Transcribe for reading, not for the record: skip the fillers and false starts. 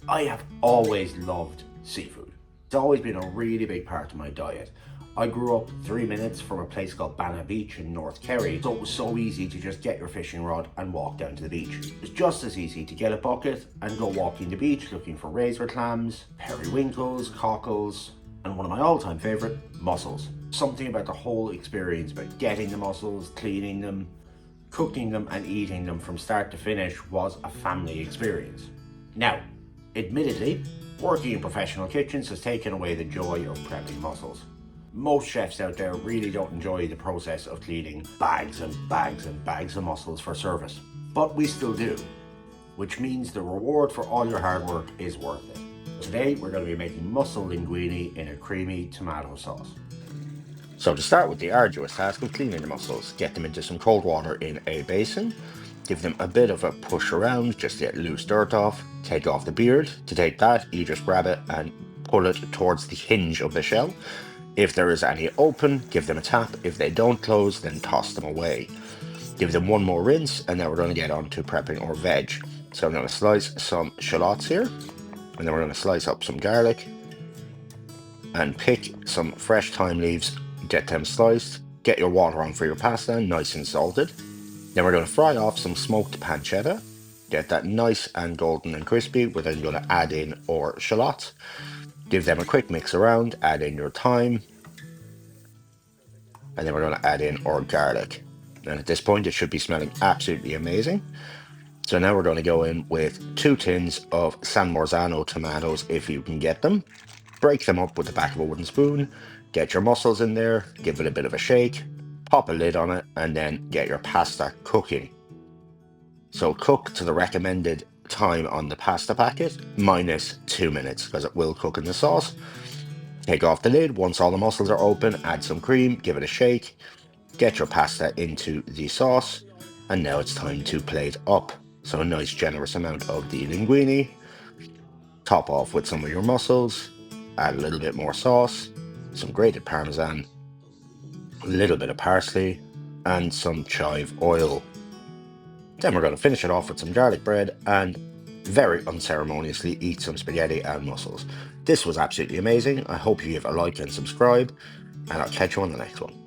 I have always loved seafood. It's always been a really big part of my diet. I grew up 3 minutes from a place called Banna Beach in North Kerry, so it was so easy to just get your fishing rod and walk down to the beach. It was just as easy to get a bucket and go walking the beach looking for razor clams, periwinkles, cockles, and one of my all-time favourite, mussels. Something about the whole experience, about getting the mussels, cleaning them, cooking them and eating them from start to finish was a family experience. Now, admittedly, working in professional kitchens has taken away the joy of prepping mussels. Most chefs out there really don't enjoy the process of cleaning bags and bags and bags of mussels for service. But we still do, which means the reward for all your hard work is worth it. Today we're going to be making mussel linguine in a creamy tomato sauce. So to start with the arduous task of cleaning the mussels, get them into some cold water in a basin, give them a bit of a push around just to get loose dirt off, take off the beard. To take that, you just grab it and pull it towards the hinge of the shell. If there is any open, give them a tap. If they don't close, then toss them away. Give them one more rinse, and then we're going to get on to prepping our veg. So I'm going to slice some shallots here, and then we're going to slice up some garlic and pick some fresh thyme leaves. Get them sliced, get your water on for your pasta, nice and salted. Then we're going to fry off some smoked pancetta, get that nice and golden and crispy. We're then going to add in our shallots, give them a quick mix around, add in your thyme, and then we're going to add in our garlic. And at this point, it should be smelling absolutely amazing. So now we're going to go in with 2 tins of San Marzano tomatoes if you can get them. Break them up with the back of a wooden spoon, get your mussels in there, give it a bit of a shake, pop a lid on it, and then get your pasta cooking. So cook to the recommended time on the pasta packet, minus 2 minutes, because it will cook in the sauce. Take off the lid. Once all the mussels are open, add some cream, give it a shake, get your pasta into the sauce, and now it's time to plate up. So a nice generous amount of the linguine, top off with some of your mussels, add a little bit more sauce, some grated parmesan, a little bit of parsley, and some chive oil. Then we're going to finish it off with some garlic bread and very unceremoniously eat some spaghetti and mussels. This was absolutely amazing. I hope you give a like and subscribe, and I'll catch you on the next one.